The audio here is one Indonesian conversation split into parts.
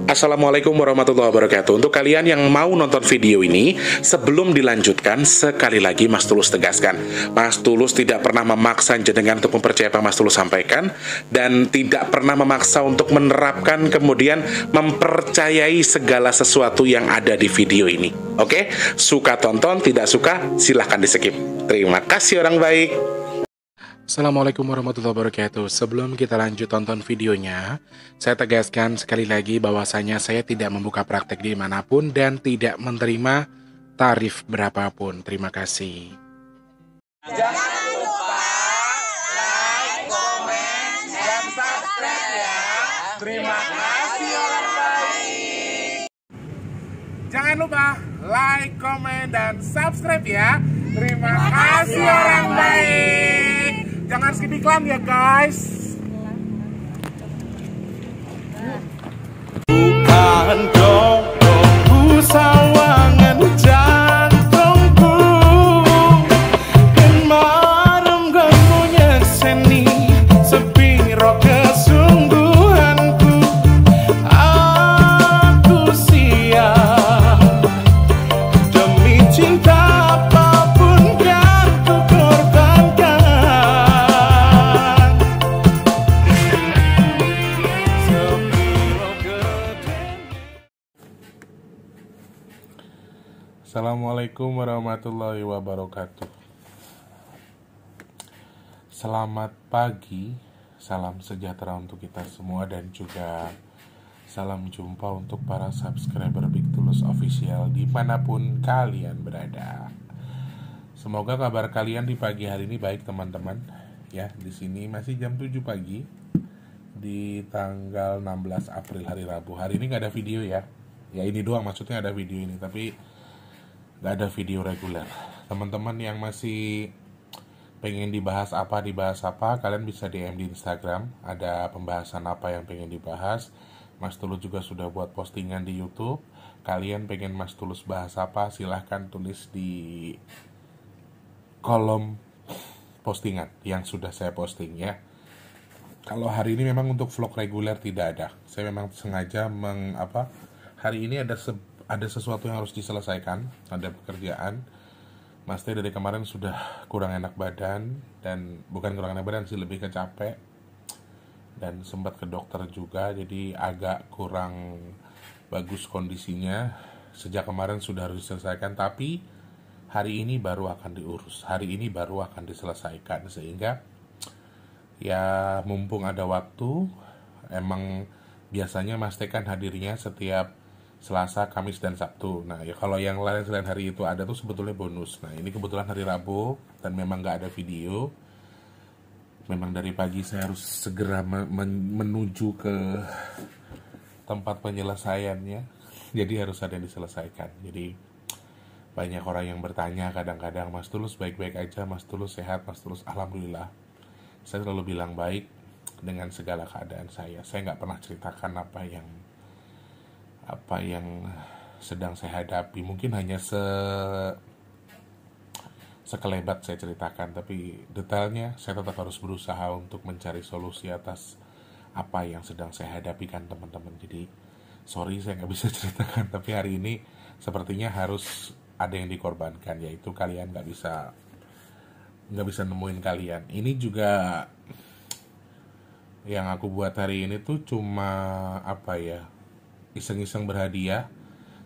Assalamualaikum warahmatullahi wabarakatuh. Untuk kalian yang mau nonton video ini, sebelum dilanjutkan, sekali lagi Mas Tulus tegaskan, Mas Tulus tidak pernah memaksa jenengan untuk mempercayai apa Mas Tulus sampaikan, dan tidak pernah memaksa untuk menerapkan kemudian mempercayai segala sesuatu yang ada di video ini. Oke? Suka tonton, tidak suka silahkan di skip. Terima kasih orang baik. Assalamualaikum warahmatullahi wabarakatuh. Sebelum kita lanjut tonton videonya, saya tegaskan sekali lagi bahwasanya saya tidak membuka praktek dimanapun dan tidak menerima tarif berapapun. Terima kasih. Jangan lupa like, komen, dan subscribe ya. Terima kasih orang baik. Jangan lupa like, komen, dan subscribe ya. Terima kasih orang baik. Jangan skip iklan ya guys. Bukan dongku sawangan jantungku, kemarem kamunya seni sepiro kesungguhanku. Aku siap demi cinta. Assalamualaikum warahmatullahi wabarakatuh. Selamat pagi, salam sejahtera untuk kita semua dan juga salam jumpa untuk para subscriber Big Tulus Official dimanapun kalian berada. Semoga kabar kalian di pagi hari ini baik teman-teman. Ya, di sini masih jam 7 pagi di tanggal 16 April hari Rabu. Hari ini nggak ada video ya. Ya ini doang maksudnya ada video ini, tapi gak ada video reguler. Teman-teman yang masih pengen dibahas apa, kalian bisa DM di Instagram. Ada pembahasan apa yang pengen dibahas. Mas Tulus juga sudah buat postingan di YouTube. Kalian pengen Mas Tulus bahas apa, silahkan tulis di kolom postingan yang sudah saya posting ya. Kalau hari ini memang untuk vlog reguler tidak ada. Saya memang sengaja hari ini ada sesuatu yang harus diselesaikan, ada pekerjaan. Mas Teh dari kemarin sudah kurang enak badan, dan bukan kurang enak badan sih, lebih ke capek, dan sempat ke dokter juga, jadi agak kurang bagus kondisinya. Sejak kemarin sudah harus diselesaikan, tapi hari ini baru akan diurus, hari ini baru akan diselesaikan, sehingga ya mumpung ada waktu. Emang biasanya Mas Teh kan hadirnya setiap Selasa, Kamis, dan Sabtu. Nah ya kalau yang lain selain hari itu ada tuh sebetulnya bonus. Nah ini kebetulan hari Rabu dan memang gak ada video. Memang dari pagi saya harus segera menuju ke tempat penyelesaiannya. Jadi harus ada yang diselesaikan. Jadi banyak orang yang bertanya kadang-kadang, Mas Tulus baik-baik aja, Mas Tulus sehat, Mas Tulus alhamdulillah. Saya selalu bilang baik dengan segala keadaan saya. Saya gak pernah ceritakan apa yang sedang saya hadapi. Mungkin hanya sekelebat saya ceritakan, tapi detailnya saya tetap harus berusaha untuk mencari solusi atas apa yang sedang saya hadapi kan teman-teman. Jadi sorry saya nggak bisa ceritakan, tapi hari ini sepertinya harus ada yang dikorbankan, yaitu kalian nggak bisa nemuin kalian. Ini juga yang aku buat hari ini tuh cuma iseng-iseng berhadiah.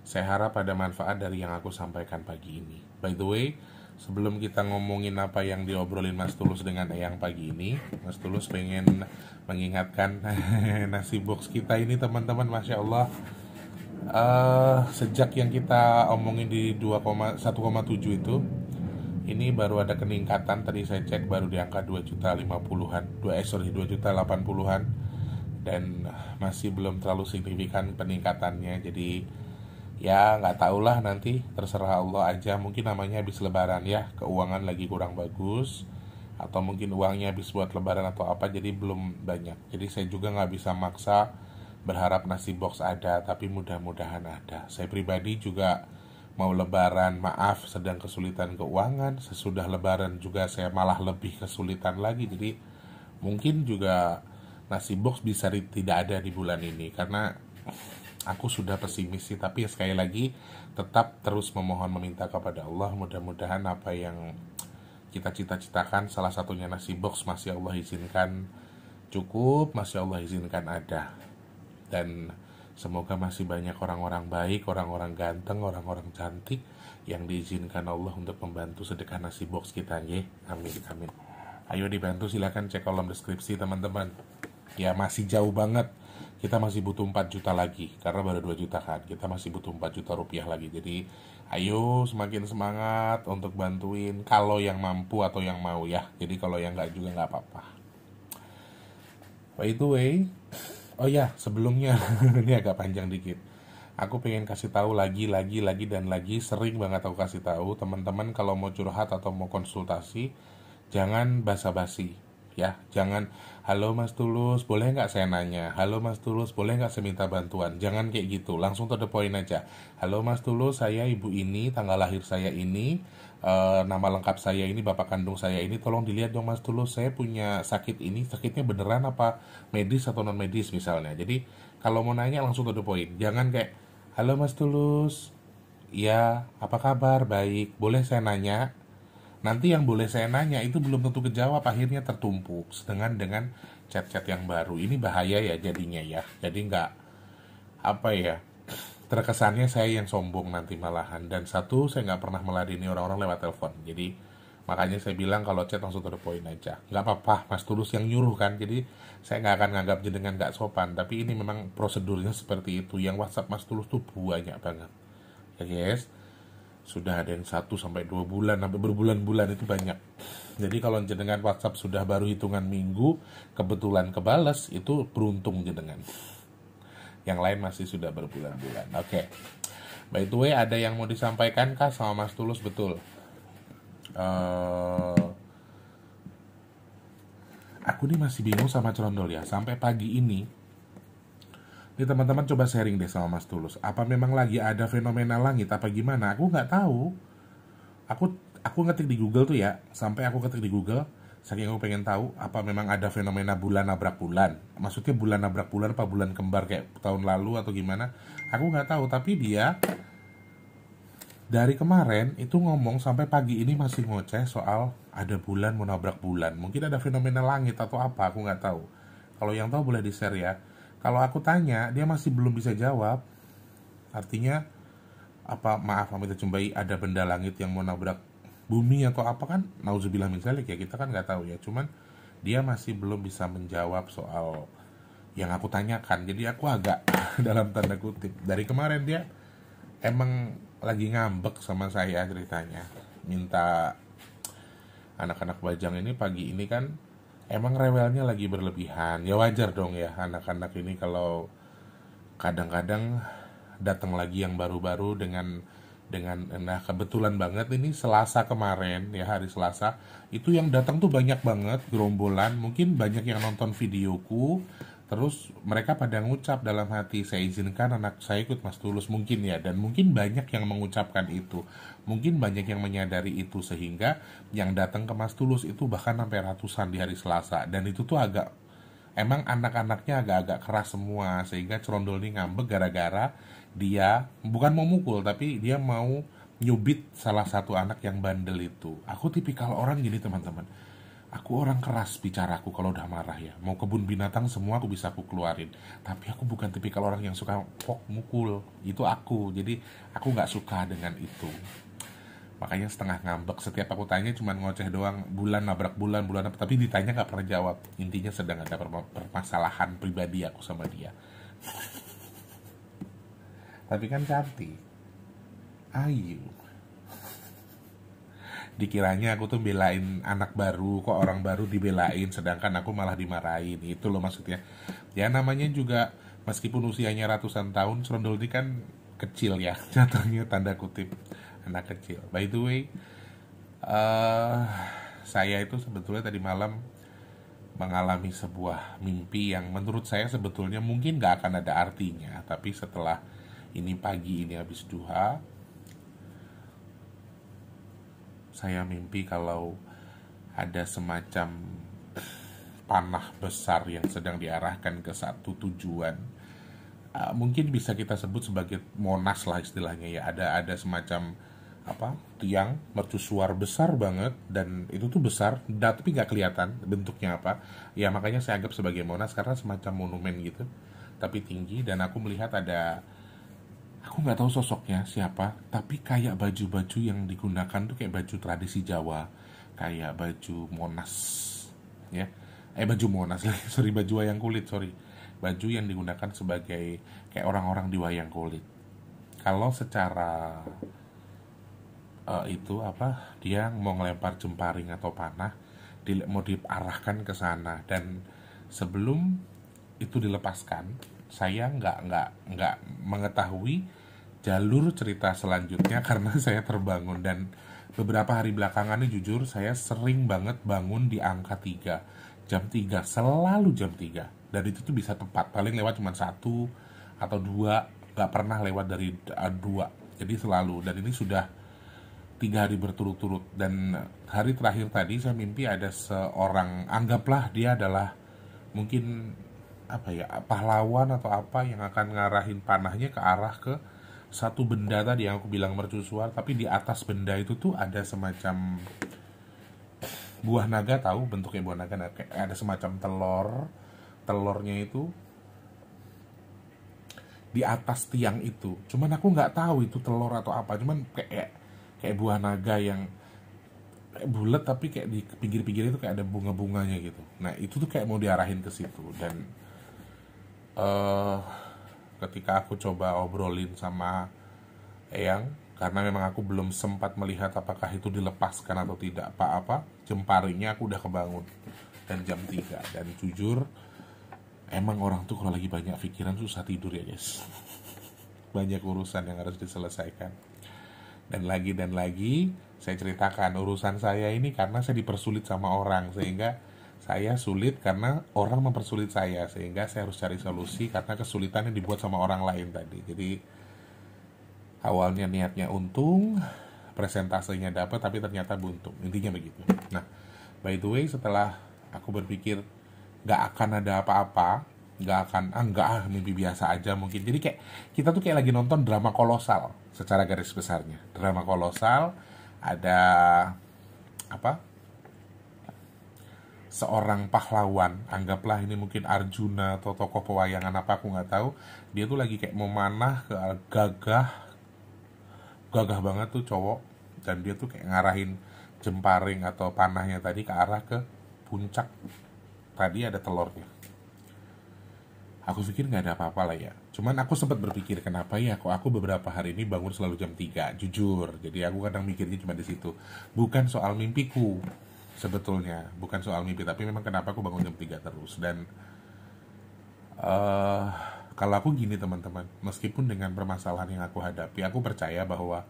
Saya harap ada manfaat dari yang aku sampaikan pagi ini. By the way, sebelum kita ngomongin apa yang diobrolin Mas Tulus dengan Eyang pagi ini, Mas Tulus pengen mengingatkan nasi box kita ini teman-teman, Masya Allah. Sejak yang kita omongin di 1,7 itu, ini baru ada peningkatan. Tadi saya cek baru di angka 2.050-an, 2.080-an, dan masih belum terlalu signifikan peningkatannya. Jadi ya nggak tahulah, nanti terserah Allah aja. Mungkin namanya habis lebaran ya, keuangan lagi kurang bagus, atau mungkin uangnya habis buat lebaran atau apa, jadi belum banyak. Jadi saya juga nggak bisa maksa berharap nasi box ada, tapi mudah-mudahan ada. Saya pribadi juga mau lebaran, maaf, sedang kesulitan keuangan. Sesudah lebaran juga saya malah lebih kesulitan lagi. Jadi mungkin juga nasi box bisa tidak ada di bulan ini, karena aku sudah pesimis sih, tapi sekali lagi tetap terus memohon meminta kepada Allah, mudah-mudahan apa yang kita cita-citakan, salah satunya nasi box, masih Allah izinkan cukup, masih Allah izinkan ada. Dan semoga masih banyak orang-orang baik, orang-orang ganteng, orang-orang cantik yang diizinkan Allah untuk membantu sedekah nasi box kita, nggih. Amin, amin. Ayo dibantu, silakan cek kolom deskripsi teman-teman. Ya masih jauh banget. Kita masih butuh 4 juta lagi, karena baru 2 juta kan. Kita masih butuh 4 juta rupiah lagi. Jadi ayo semakin semangat untuk bantuin kalau yang mampu atau yang mau ya. Jadi kalau yang nggak juga nggak apa-apa. By the way, oh ya sebelumnya ini agak panjang dikit. Aku pengen kasih tahu lagi dan lagi, sering banget aku kasih tahu teman-teman kalau mau curhat atau mau konsultasi, jangan basa-basi. Ya, jangan halo Mas Tulus, boleh nggak saya nanya? Halo Mas Tulus, boleh nggak saya minta bantuan? Jangan kayak gitu, langsung to the point aja. Halo Mas Tulus, saya ibu ini, tanggal lahir saya ini, nama lengkap saya ini, bapak kandung saya ini, tolong dilihat dong Mas Tulus, saya punya sakit ini, sakitnya beneran apa medis atau non medis misalnya. Jadi kalau mau nanya langsung to the point, jangan kayak halo Mas Tulus, ya apa kabar, baik, boleh saya nanya? Nanti yang boleh saya nanya itu belum tentu kejawab, akhirnya tertumpuk dengan chat-chat yang baru. Ini bahaya ya jadinya ya. Jadi nggak apa ya, terkesannya saya yang sombong nanti malahan. Dan satu, saya nggak pernah meladeni orang-orang lewat telepon. Jadi makanya saya bilang kalau chat langsung to the point aja. Nggak apa-apa, Mas Tulus yang nyuruh kan. Jadi saya nggak akan nganggap jenengan nggak sopan. Tapi ini memang prosedurnya seperti itu. Yang WhatsApp Mas Tulus tuh banyak banget. Ya guys. Sudah ada yang 1-2 bulan, sampai berbulan-bulan itu banyak. Jadi kalau jenengan WhatsApp sudah baru hitungan minggu, kebetulan kebales, itu beruntung jenengan. Yang lain masih sudah berbulan-bulan. Oke. By the way, ada yang mau disampaikan kah sama Mas Tulus? Betul. Aku nih masih bingung sama Cerondol ya. Sampai pagi ini, ini teman-teman coba sharing deh sama Mas Tulus. Apa memang lagi ada fenomena langit apa gimana? Aku nggak tahu. Aku ngetik di Google tuh ya. Sampai aku ketik di Google, saking aku pengen tahu apa memang ada fenomena bulan nabrak bulan. Maksudnya bulan nabrak bulan apa bulan kembar kayak tahun lalu atau gimana? Aku nggak tahu. Tapi dia dari kemarin itu ngomong sampai pagi ini masih ngoceh soal ada bulan mau nabrak bulan. Mungkin ada fenomena langit atau apa? Aku nggak tahu. Kalau yang tahu boleh di-share ya. Kalau aku tanya, dia masih belum bisa jawab. Artinya, apa maaf Amit Jumbai, ada benda langit yang mau nabrak bumi atau apa kan? Nauzubillah min dzalik ya, kita kan nggak tahu ya. Cuman dia masih belum bisa menjawab soal yang aku tanyakan. Jadi aku agak dalam tanda kutip. Dari kemarin dia emang lagi ngambek sama saya ceritanya. Minta anak-anak Bajang ini pagi ini kan emang rewelnya lagi berlebihan. Ya wajar dong ya anak-anak ini kalau kadang-kadang datang lagi yang baru-baru dengan nah kebetulan banget ini Selasa kemarin ya, hari Selasa itu yang datang tuh banyak banget gerombolan. Mungkin banyak yang nonton videoku, terus mereka pada ngucap dalam hati, saya izinkan anak saya ikut Mas Tulus mungkin ya. Dan mungkin banyak yang mengucapkan itu, mungkin banyak yang menyadari itu, sehingga yang datang ke Mas Tulus itu bahkan sampai ratusan di hari Selasa. Dan itu tuh agak, emang anak-anaknya agak-agak keras semua, sehingga Cerondol ini ngambek gara-gara dia bukan mau mukul, tapi dia mau nyubit salah satu anak yang bandel itu. Aku tipikal orang gini teman-teman, aku orang keras bicaraku kalau udah marah ya. Mau kebun binatang semua aku bisa aku keluarin. Tapi aku bukan tipikal orang yang suka mukul. Itu aku. Jadi aku gak suka dengan itu. Makanya setengah ngambek. Setiap aku tanya cuma ngoceh doang. Bulan nabrak bulan apa. Tapi ditanya gak pernah jawab. Intinya sedang ada permasalahan pribadi aku sama dia. Tapi kan cantik, ayu. Dikiranya aku tuh belain anak baru, kok orang baru dibelain, sedangkan aku malah dimarahin. Itu loh maksudnya. Ya namanya juga, meskipun usianya ratusan tahun, Cerondol ini kan kecil ya, jatuhnya tanda kutip anak kecil. By the way, saya itu sebetulnya tadi malam mengalami sebuah mimpi yang menurut saya sebetulnya mungkin gak akan ada artinya. Tapi setelah ini pagi ini habis duha, saya mimpi kalau ada semacam panah besar yang sedang diarahkan ke satu tujuan. mungkin bisa kita sebut sebagai Monas lah istilahnya ya. Ada semacam apa, tiang mercusuar besar banget, dan itu tuh besar tapi nggak kelihatan bentuknya apa ya, makanya saya anggap sebagai Monas karena semacam monumen gitu tapi tinggi. Dan aku melihat aku nggak tahu sosoknya siapa, tapi kayak baju-baju yang digunakan tuh kayak baju tradisi Jawa, kayak baju Monas ya, baju Monas sorry, baju wayang kulit, baju yang digunakan sebagai kayak orang-orang di wayang kulit. Kalau secara itu apa, dia mau ngelempar jemparing atau panah, mau diarahkan ke sana, dan sebelum itu dilepaskan, saya nggak mengetahui jalur cerita selanjutnya karena saya terbangun. Dan beberapa hari belakangan ini jujur saya sering banget bangun di angka 3, jam 3, selalu jam 3, dan itu tuh bisa tepat, paling lewat cuma 1 atau 2, nggak pernah lewat dari 2, jadi selalu. Dan ini sudah 3 hari berturut-turut. Dan hari terakhir tadi saya mimpi ada seorang, anggaplah dia adalah mungkin apa ya, pahlawan atau apa, yang akan ngarahin panahnya ke arah ke satu benda tadi yang aku bilang mercusuar. Tapi di atas benda itu tuh ada semacam buah naga, tahu bentuknya buah naga, kayak ada semacam telurnya itu di atas tiang itu. Cuman aku nggak tahu itu telur atau apa, cuman kayak buah naga yang bulat tapi kayak di pinggir-pinggir itu kayak ada bunga-bunganya gitu. Nah itu tuh kayak mau diarahin ke situ. Dan ketika aku coba obrolin sama Eyang, karena memang aku belum sempat melihat apakah itu dilepaskan atau tidak, apa jemparingnya aku udah kebangun, dan jam 3. Dan jujur emang orang tuh kalau lagi banyak pikiran susah tidur ya guys. Banyak urusan yang harus diselesaikan. Dan lagi saya ceritakan urusan saya ini karena saya dipersulit sama orang, sehingga saya sulit karena orang mempersulit saya, sehingga saya harus cari solusi karena kesulitan yang dibuat sama orang lain tadi. Jadi awalnya niatnya untung, presentasenya dapat, tapi ternyata buntung, intinya begitu. Nah, by the way, setelah aku berpikir gak akan ada apa-apa, mimpi biasa aja mungkin. Jadi kayak kita tuh kayak lagi nonton drama kolosal secara garis besarnya. Drama kolosal, ada apa, seorang pahlawan, anggaplah ini mungkin Arjuna atau tokoh pewayangan apa, aku nggak tahu. Dia tuh lagi kayak memanah ke gagah banget tuh cowok, dan dia tuh kayak ngarahin jemparing atau panahnya tadi ke arah ke puncak. Tadi ada telurnya. Aku pikir nggak ada apa-apa lah ya. Cuman aku sempat berpikir kenapa ya kok aku beberapa hari ini bangun selalu jam 3, jujur. Jadi aku kadang mikirnya cuma di situ. Bukan soal mimpiku sebetulnya, bukan soal mimpi, tapi memang kenapa aku bangun jam 3 terus. Dan kalau aku gini teman-teman, meskipun dengan permasalahan yang aku hadapi, aku percaya bahwa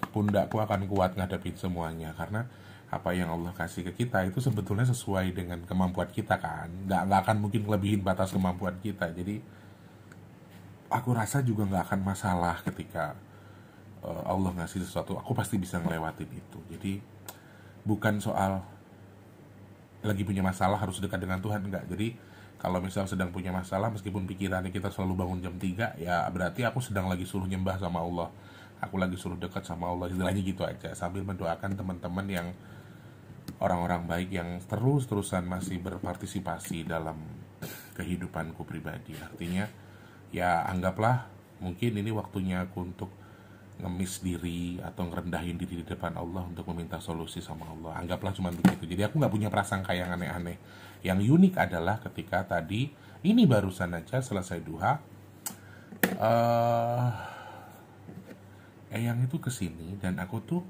pundakku akan kuat ngadepin semuanya, karena apa yang Allah kasih ke kita itu sebetulnya sesuai dengan kemampuan kita kan, nggak akan mungkin melebihin batas kemampuan kita. Jadi aku rasa juga nggak akan masalah ketika Allah ngasih sesuatu, aku pasti bisa ngelewatin itu. Jadi bukan soal lagi punya masalah harus dekat dengan Tuhan, enggak. Jadi kalau misal sedang punya masalah, meskipun pikirannya kita selalu bangun jam 3, ya berarti aku sedang lagi suruh nyembah sama Allah, aku lagi suruh dekat sama Allah, istilahnya gitu aja, sambil mendoakan teman-teman yang orang-orang baik yang terus-terusan masih berpartisipasi dalam kehidupanku pribadi. Artinya ya anggaplah mungkin ini waktunya aku untuk ngemis diri atau ngerendahin diri di depan Allah untuk meminta solusi sama Allah. Anggaplah cuma begitu. Jadi aku gak punya prasangka yang aneh-aneh. Yang unik adalah ketika tadi ini barusan aja selesai duha, Eyang itu kesini, dan aku tuh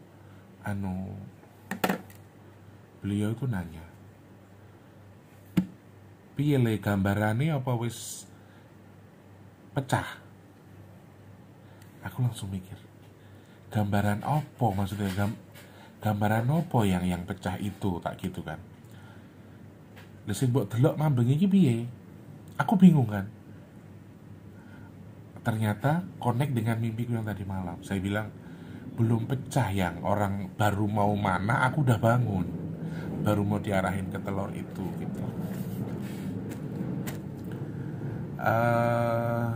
beliau itu nanya, piye le gambarane apa wis pecah? Aku langsung mikir, gambaran apa maksudnya, gambaran apa yang pecah itu, tak gitu kan. Lesing mbok delok mambeng iki piye? Aku bingung kan. Ternyata connect dengan mimpiku yang tadi malam. Saya bilang belum pecah, yang orang baru mau mana aku udah bangun, baru mau diarahin ke telur itu gitu. Eh,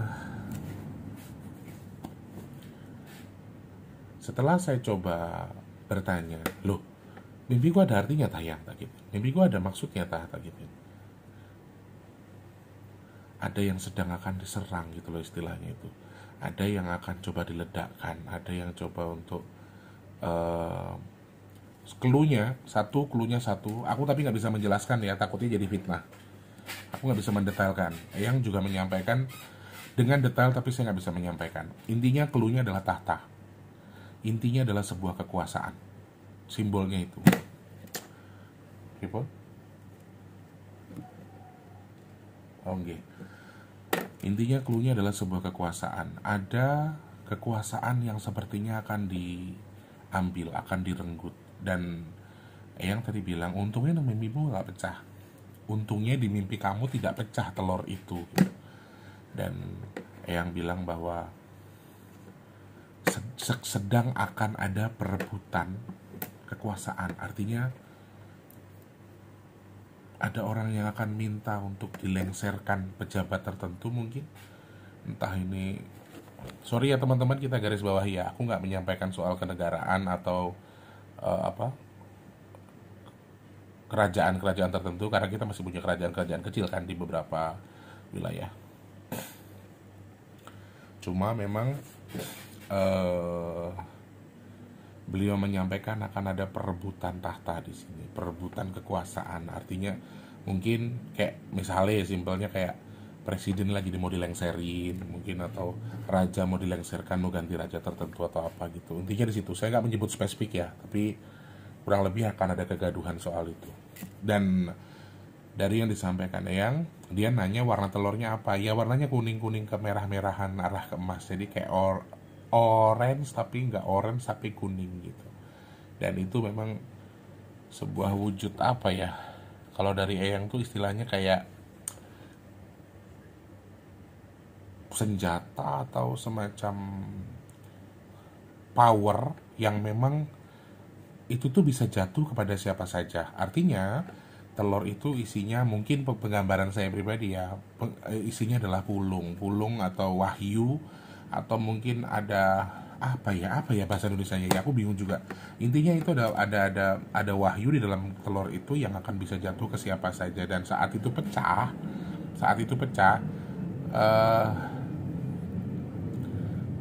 setelah saya coba bertanya, loh, mimpi gue ada artinya tah ya, tak gitu. Mimpi gue ada maksudnya tah, tak gitu. Ada yang sedang akan diserang gitu loh istilahnya itu. Ada yang akan coba diledakkan, ada yang coba untuk cluenya satu. Aku tapi nggak bisa menjelaskan ya, takutnya jadi fitnah. Aku nggak bisa mendetailkan. Yang juga menyampaikan dengan detail tapi saya nggak bisa menyampaikan. Intinya cluenya adalah tahta. Intinya adalah sebuah kekuasaan. Simbolnya itu. People? Oke. Intinya cluenya adalah sebuah kekuasaan. Ada kekuasaan yang sepertinya akan diambil, akan direnggut. Dan yang tadi bilang, untungnya mimpimu nggak pecah. Untungnya di mimpi kamu tidak pecah telur itu. Dan yang bilang bahwa sedang akan ada perebutan kekuasaan. Artinya ada orang yang akan minta untuk dilengserkan pejabat tertentu mungkin. Entah ini, sorry ya teman-teman, kita garis bawahi ya. Aku nggak menyampaikan soal kenegaraan atau kerajaan-kerajaan tertentu, karena kita masih punya kerajaan-kerajaan kecil kan di beberapa wilayah. Cuma memang beliau menyampaikan akan ada perebutan tahta di sini, perebutan kekuasaan. Artinya mungkin kayak misalnya simpelnya kayak presiden lagi mau dilengserin mungkin, atau raja mau dilengserkan, mau ganti raja tertentu atau apa gitu. Intinya di situ. Saya nggak menyebut spesifik ya, tapi kurang lebih akan ada kegaduhan soal itu. Dan dari yang disampaikan Eyang, dia nanya warna telurnya apa. Ya warnanya kuning-kuning ke merah-merahan arah ke emas. Jadi kayak orange tapi nggak orange tapi kuning gitu. Dan itu memang sebuah wujud apa ya, kalau dari Eyang tuh istilahnya kayak senjata atau semacam power yang memang itu tuh bisa jatuh kepada siapa saja. Artinya telur itu isinya, mungkin penggambaran saya pribadi ya, isinya adalah pulung atau wahyu, atau mungkin ada apa ya bahasa Indonesianya ya, aku bingung juga. Intinya itu ada wahyu di dalam telur itu yang akan bisa jatuh ke siapa saja. Dan saat itu pecah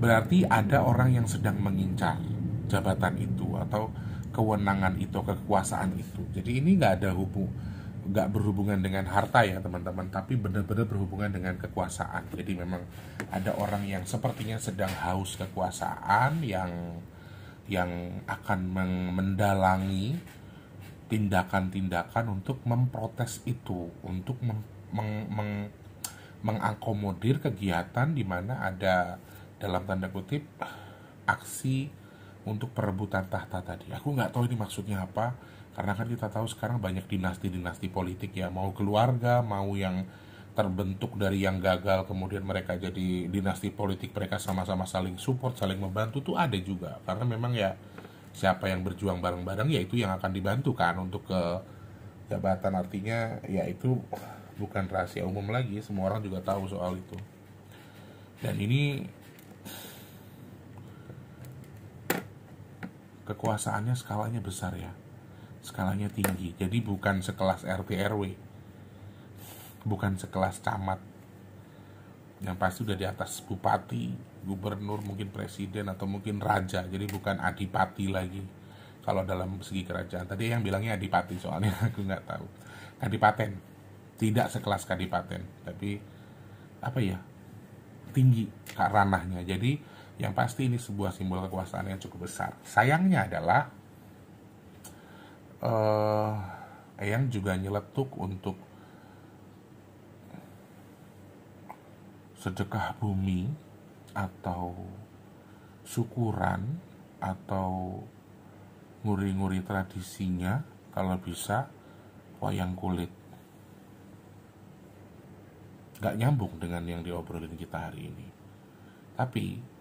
berarti ada orang yang sedang mengincar jabatan itu atau kewenangan itu, kekuasaan itu. Jadi ini nggak berhubungan dengan harta ya teman-teman, tapi benar-benar berhubungan dengan kekuasaan. Jadi memang ada orang yang sepertinya sedang haus kekuasaan yang akan mendalangi tindakan-tindakan untuk memprotes itu, untuk mengakomodir kegiatan di mana ada dalam tanda kutip aksi untuk perebutan tahta tadi. Aku nggak tahu ini maksudnya apa, karena kan kita tahu sekarang banyak dinasti-dinasti politik ya, mau keluarga, mau yang terbentuk dari yang gagal, kemudian mereka jadi dinasti politik, mereka sama-sama saling support, saling membantu tuh ada juga. Karena memang ya siapa yang berjuang bareng-bareng ya itu yang akan dibantu kan untuk ke jabatan. Artinya ya itu bukan rahasia umum lagi, semua orang juga tahu soal itu. Dan ini kekuasaannya skalanya besar ya, skalanya tinggi. Jadi bukan sekelas RT RW, bukan sekelas camat, yang pasti udah di atas bupati, gubernur, mungkin presiden atau mungkin raja. Jadi bukan adipati lagi kalau dalam segi kerajaan. Tadi yang bilangnya adipati, soalnya aku nggak tahu. Kadipaten, tidak sekelas kadipaten, tapi apa ya, tinggi ranahnya. Jadi yang pasti ini sebuah simbol kekuasaan yang cukup besar. Sayangnya adalah Eyang juga nyeletuk untuk sedekah bumi atau syukuran atau nguri-nguri tradisinya, kalau bisa wayang kulit. Gak nyambung dengan yang diobrolin kita hari ini. Tapi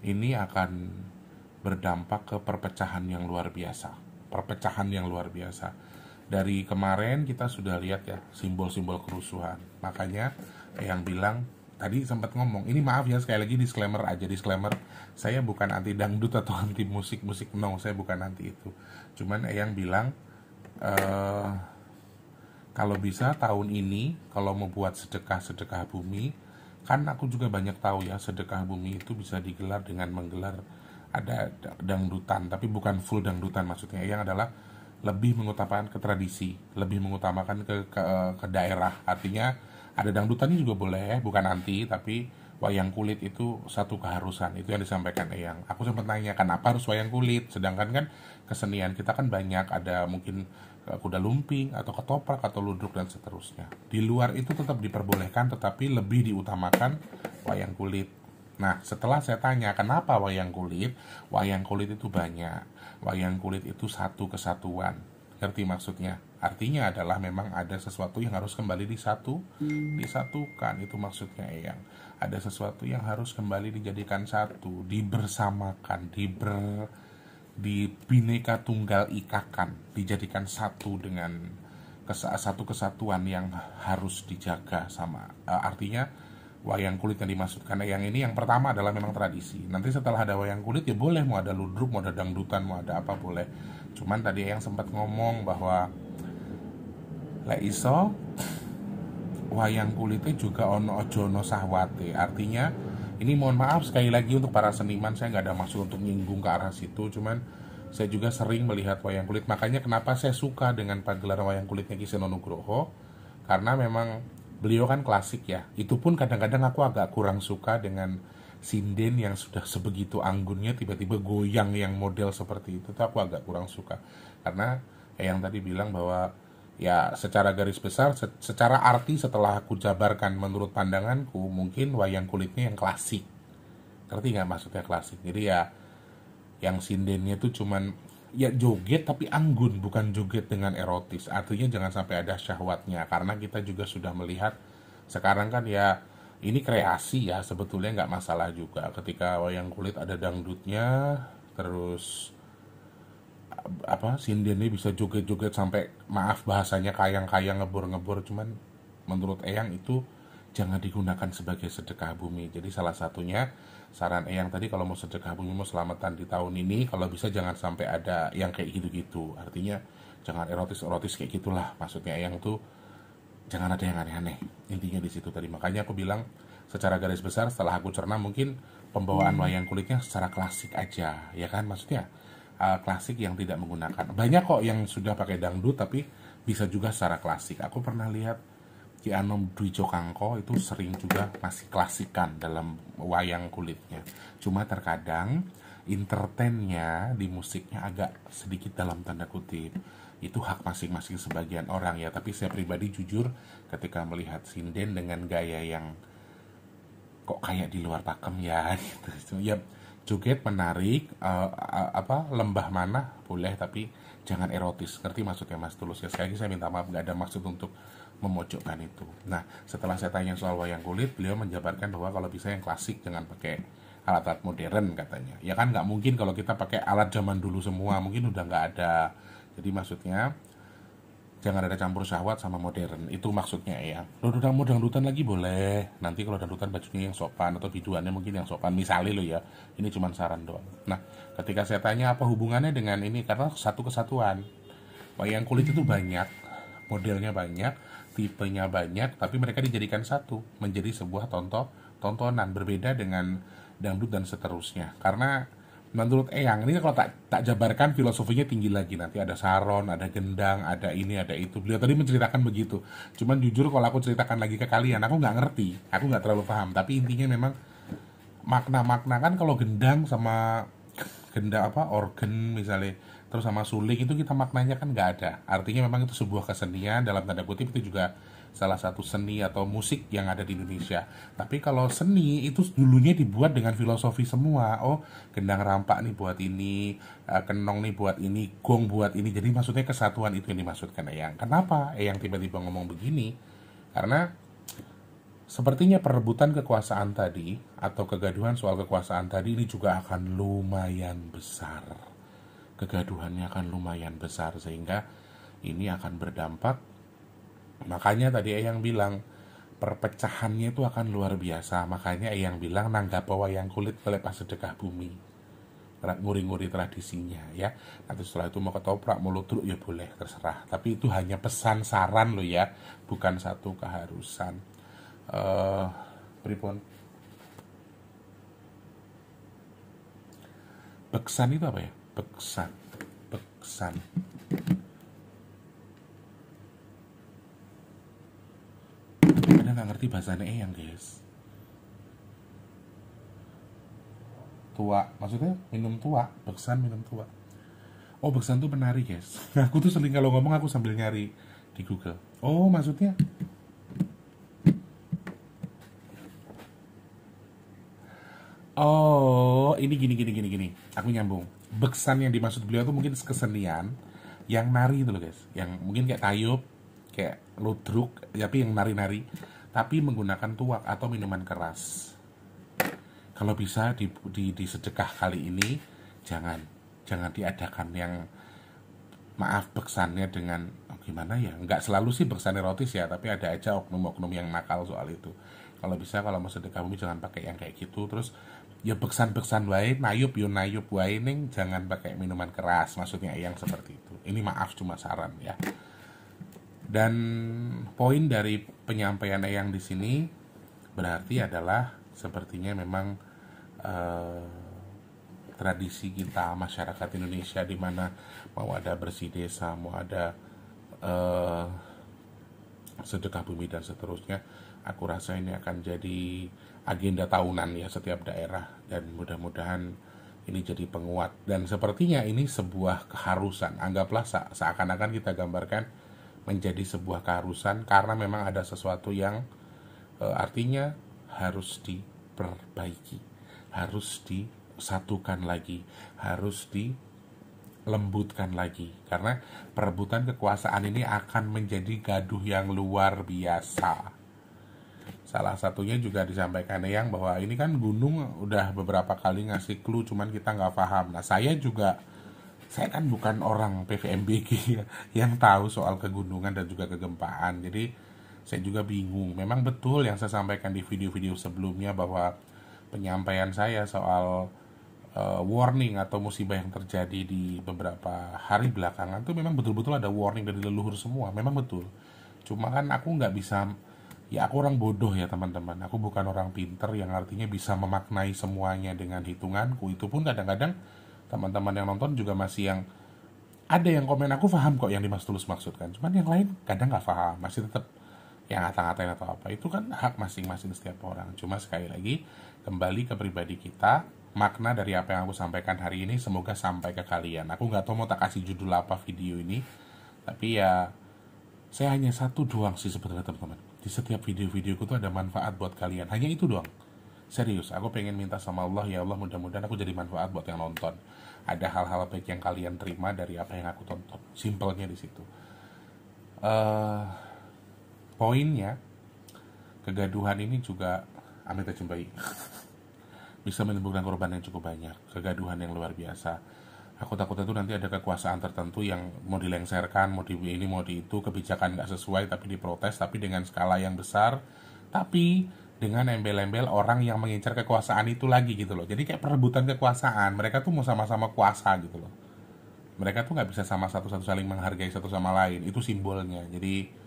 ini akan berdampak ke perpecahan yang luar biasa. dari kemarin kita sudah lihat ya simbol-simbol kerusuhan. Makanya yang bilang tadi sempat ngomong, ini maaf ya sekali lagi disclaimer aja, disclaimer, saya bukan anti dangdut atau anti musik-musik, no, saya bukan anti itu. Cuman yang bilang kalau bisa tahun ini kalau mau buat sedekah bumi, kan aku juga banyak tahu ya sedekah bumi itu bisa digelar dengan menggelar ada dangdutan, tapi bukan full dangdutan, maksudnya yang adalah lebih mengutamakan ke tradisi, lebih mengutamakan ke daerah. Artinya ada dangdutannya juga boleh, bukan anti, tapi wayang kulit itu satu keharusan. Itu yang disampaikan Eyang. Aku sempat nanya kenapa harus wayang kulit, sedangkan kan kesenian kita kan banyak, ada mungkin kuda lumping atau ketoprak atau ludruk dan seterusnya. Di luar itu tetap diperbolehkan, tetapi lebih diutamakan wayang kulit. Nah, setelah saya tanya kenapa wayang kulit itu banyak. Wayang kulit itu satu kesatuan. Ngerti maksudnya? Artinya adalah memang ada sesuatu yang harus kembali disatukan. Itu maksudnya Eyang. Ada sesuatu yang harus kembali dijadikan satu, dibersamakan, dibineka tunggal ikakan, dijadikan satu dengan satu kesatuan yang harus dijaga sama. Artinya wayang kulit yang dimaksudkan yang ini yang pertama adalah memang tradisi. Nanti setelah ada wayang kulit ya boleh, mau ada ludruk, mau ada dangdutan, mau ada apa boleh. Cuman tadi yang sempat ngomong bahwa lek iso wayang kulitnya juga ono ojono sahwate. Artinya ini mohon maaf sekali lagi untuk para seniman, saya nggak ada maksud untuk nyinggung ke arah situ. Cuman saya juga sering melihat wayang kulit. Makanya kenapa saya suka dengan pagelaran wayang kulitnya Ki Seno Nugroho, karena memang beliau kan klasik ya. Itu pun kadang-kadang aku agak kurang suka dengan sinden yang sudah sebegitu anggunnya tiba-tiba goyang yang model seperti itu. Tuh aku agak kurang suka. Karena yang tadi bilang bahwa ya secara garis besar, secara arti setelah aku jabarkan menurut pandanganku, mungkin wayang kulitnya yang klasik. Ngerti nggak maksudnya klasik? Jadi ya yang sindennya itu cuman ya joget tapi anggun, bukan joget dengan erotis. Artinya jangan sampai ada syahwatnya, karena kita juga sudah melihat sekarang kan ya ini kreasi ya, sebetulnya nggak masalah juga ketika wayang kulit ada dangdutnya, terus apa sindennya bisa joget-joget sampai maaf bahasanya kayang-kayang, ngebor-ngebor. Cuman menurut Eyang itu jangan digunakan sebagai sedekah bumi. Jadi salah satunya saran Eyang tadi, kalau mau sedekah bumi, mau selamatan di tahun ini, kalau bisa jangan sampai ada yang kayak gitu-gitu. Artinya jangan erotis-erotis kayak gitulah. Maksudnya Eyang tuh jangan ada yang aneh-aneh. Intinya di situ tadi. Makanya aku bilang secara garis besar setelah aku cerna mungkin pembawaan wayang kulitnya secara klasik aja, ya kan? Maksudnya klasik yang tidak menggunakan. Banyak kok yang sudah pakai dangdut tapi bisa juga secara klasik. Aku pernah lihat Ki Anom Dwi Jokangko itu sering juga masih klasikan dalam wayang kulitnya. Cuma terkadang entertainnya di musiknya agak sedikit dalam tanda kutip. Itu hak masing-masing sebagian orang ya. Tapi saya pribadi jujur ketika melihat sinden dengan gaya yang kok kayak di luar pakem ya gitu. Ya joget menarik, lembah mana boleh, tapi jangan erotis. Ngerti maksudnya Mas Tulus ya? Sekali lagi saya minta maaf, gak ada maksud untuk memojokkan itu. Nah, setelah saya tanya soal wayang kulit, beliau menjabarkan bahwa kalau bisa yang klasik, jangan pakai alat-alat modern katanya. Ya kan nggak mungkin kalau kita pakai alat zaman dulu semua, mungkin udah nggak ada. Jadi maksudnya jangan ada campur syahwat sama modern. Itu maksudnya ya. Lo udah mau dangdutan lagi boleh. Nanti kalau dangdutan bajunya yang sopan atau biduannya mungkin yang sopan. Misalnya lo ya. Ini cuma saran doang. Nah, ketika saya tanya apa hubungannya dengan ini, karena satu kesatuan. Wayang kulit itu banyak, modelnya banyak, tipenya banyak, tapi mereka dijadikan satu, menjadi sebuah tontonan berbeda dengan dangdut dan seterusnya. Karena menurut Eyang ini kalau tak jabarkan filosofinya tinggi lagi, nanti ada saron, ada gendang, ada ini, ada itu. Beliau tadi menceritakan begitu. Cuman jujur kalau aku ceritakan lagi ke kalian, aku nggak ngerti, aku nggak terlalu paham. Tapi intinya memang makna-makna kan, kalau gendang sama organ misalnya, terus sama suling itu kita maknanya kan nggak ada. Artinya memang itu sebuah kesenian dalam tanda kutip, itu juga salah satu seni atau musik yang ada di Indonesia. Tapi kalau seni itu dulunya dibuat dengan filosofi semua. Oh, gendang rampak nih buat ini, kenong nih buat ini, gong buat ini. Jadi maksudnya kesatuan itu yang dimaksudkan Eyang. Kenapa Eyang tiba-tiba ngomong begini? Karena sepertinya perebutan kekuasaan tadi atau kegaduhan soal kekuasaan tadi ini juga akan lumayan besar. Kegaduhannya akan lumayan besar, sehingga ini akan berdampak. Makanya tadi Eyang bilang perpecahannya itu akan luar biasa. Makanya Eyang bilang nanggap wayang kulit melepas sedekah bumi, nguri-nguri tradisinya ya. Nanti setelah itu mau ketoprak mau ludruk ya boleh, terserah. Tapi itu hanya pesan saran lo ya, bukan satu keharusan. Pripun? Beksan itu apa ya? Beksan. Kadang nggak ngerti bahasanya Eyang guys. Tua, maksudnya minum tua, beksan minum tua. Oh, beksan tuh penari guys. Aku tuh sering kalau ngomong aku sambil nyari di Google. Oh, maksudnya oh, ini gini. Aku nyambung. Beksan yang dimaksud beliau tuh mungkin kesenian yang nari itu loh guys. Yang mungkin kayak tayub, kayak ludruk, tapi yang nari-nari, tapi menggunakan tuak atau minuman keras. Kalau bisa di sedekah kali ini jangan diadakan yang maaf beksannya dengan gimana ya, nggak selalu sih beksan erotis ya, tapi ada aja oknum-oknum yang nakal soal itu. Kalau bisa kalau mau sedekah bumi jangan pakai yang kayak gitu. Terus ya beksan wae, nayup wae, ning jangan pakai minuman keras, maksudnya yang seperti itu. Ini maaf cuma saran ya. Dan poin dari penyampaian Eyang di sini berarti adalah sepertinya memang tradisi kita masyarakat Indonesia di mana mau ada bersih desa, mau ada sedekah bumi dan seterusnya, aku rasa ini akan jadi agenda tahunan ya setiap daerah, dan mudah-mudahan ini jadi penguat. Dan sepertinya ini sebuah keharusan, anggaplah seakan-akan kita gambarkan menjadi sebuah keharusan karena memang ada sesuatu yang artinya harus diperbaiki, harus disatukan lagi, harus dilembutkan lagi, karena perebutan kekuasaan ini akan menjadi gaduh yang luar biasa. Salah satunya juga disampaikan Eyang bahwa ini kan gunung udah beberapa kali ngasih clue, cuman kita nggak paham. Nah saya kan bukan orang PVMBG yang tahu soal kegunungan dan juga kegempaan, jadi saya juga bingung. Memang betul yang saya sampaikan di video-video sebelumnya bahwa penyampaian saya soal warning atau musibah yang terjadi di beberapa hari belakangan itu memang betul-betul ada warning dari leluhur semua, memang betul. Cuma kan aku nggak bisa, ya aku orang bodoh ya teman-teman, aku bukan orang pinter yang artinya bisa memaknai semuanya dengan hitunganku. Itu pun kadang-kadang teman-teman yang nonton juga masih yang ada yang komen aku paham kok yang Dimas Tulus maksudkan, cuman yang lain kadang nggak paham, masih tetap yang ngata-ngatain atau apa. Itu kan hak masing-masing setiap orang. Cuma sekali lagi kembali ke pribadi kita, makna dari apa yang aku sampaikan hari ini semoga sampai ke kalian. Aku nggak tahu mau tak kasih judul apa video ini, tapi ya saya hanya satu doang sih sebenarnya teman-teman. Di setiap video-videoku tuh ada manfaat buat kalian, hanya itu doang. Serius, aku pengen minta sama Allah, ya Allah mudah-mudahan aku jadi manfaat buat yang nonton. Ada hal-hal baik yang kalian terima dari apa yang aku tonton. Simpelnya di situ. Poinnya, kegaduhan ini juga amit jumpai bisa menimbulkan korban yang cukup banyak, kegaduhan yang luar biasa. Aku takut itu nanti ada kekuasaan tertentu yang mau dilengsarkan, mau di ini, mau di itu, kebijakan nggak sesuai tapi diprotes, tapi dengan skala yang besar, tapi dengan embel-embel orang yang mengincar kekuasaan itu lagi gitu loh. Jadi kayak perebutan kekuasaan, mereka tuh mau sama-sama kuasa gitu loh. Mereka tuh nggak bisa sama satu-satu saling menghargai satu sama lain, itu simbolnya. Jadi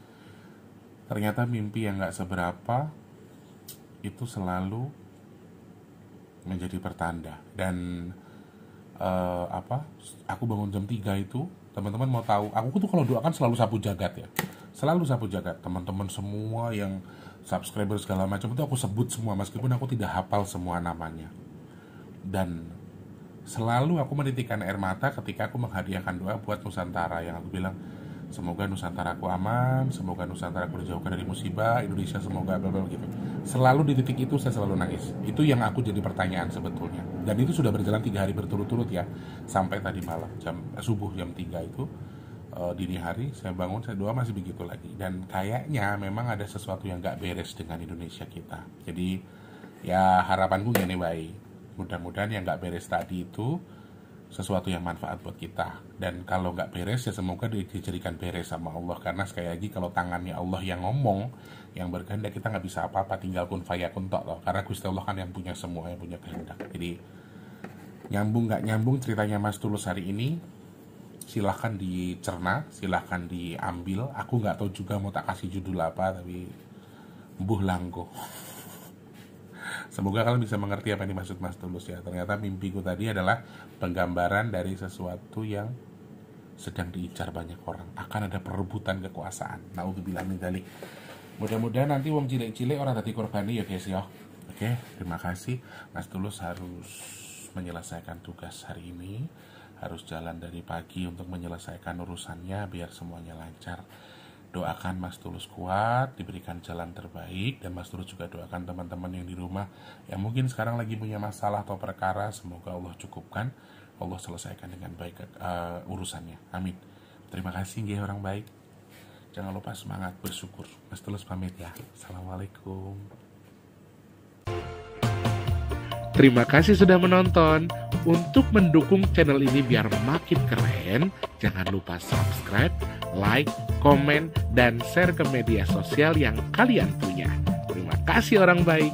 ternyata mimpi yang nggak seberapa itu selalu menjadi pertanda. Dan aku bangun jam 3 itu, teman-teman mau tahu, aku tuh kalau doa kan selalu sapu jagat ya, selalu sapu jagat. Teman-teman semua yang subscriber segala macam itu aku sebut semua, meskipun aku tidak hafal semua namanya. Dan selalu aku menitikkan air mata ketika aku menghadiahkan doa buat Nusantara, yang aku bilang semoga Nusantaraku aman, semoga Nusantaraku dijauhkan dari musibah, Indonesia semoga bla bla gitu. Selalu di titik itu saya selalu nangis. Itu yang aku jadi pertanyaan sebetulnya. Dan itu sudah berjalan 3 hari berturut-turut ya, sampai tadi malam subuh jam 3 itu dini hari saya bangun, saya doa masih begitu lagi. Dan kayaknya memang ada sesuatu yang gak beres dengan Indonesia kita. Jadi ya harapanku gini baik, mudah-mudahan yang gak beres tadi itu sesuatu yang manfaat buat kita. Dan kalau nggak beres ya semoga dijadikan beres sama Allah, karena sekali lagi kalau tangannya Allah yang ngomong, yang berkehendak, kita nggak bisa apa-apa, tinggal kun fayakun tok loh, karena Gusti Allah kan yang punya semua, yang punya kehendak. Jadi nyambung nggak nyambung ceritanya Mas Tulus hari ini, silahkan dicerna, silahkan diambil. Aku nggak tahu juga mau tak kasih judul apa, tapi mbuh langgo. Semoga kalian bisa mengerti apa yang dimaksud Mas Tulus ya. Ternyata mimpiku tadi adalah penggambaran dari sesuatu yang sedang diincar banyak orang. Akan ada perebutan kekuasaan. Naudzubillah min dzalik. Mudah-mudahan nanti wong cilik-cilik orang tadi korbani ya guys ya. Oke, terima kasih. Mas Tulus harus menyelesaikan tugas hari ini. Harus jalan dari pagi untuk menyelesaikan urusannya biar semuanya lancar. Doakan Mas Tulus kuat, diberikan jalan terbaik, dan Mas Tulus juga doakan teman-teman yang di rumah yang mungkin sekarang lagi punya masalah atau perkara, semoga Allah cukupkan, Allah selesaikan dengan baik urusannya. Amin. Terima kasih nggih orang baik. Jangan lupa semangat bersyukur. Mas Tulus pamit ya. Assalamualaikum. Terima kasih sudah menonton. Untuk mendukung channel ini biar makin keren, jangan lupa subscribe, like, komen, dan share ke media sosial yang kalian punya. Terima kasih orang baik.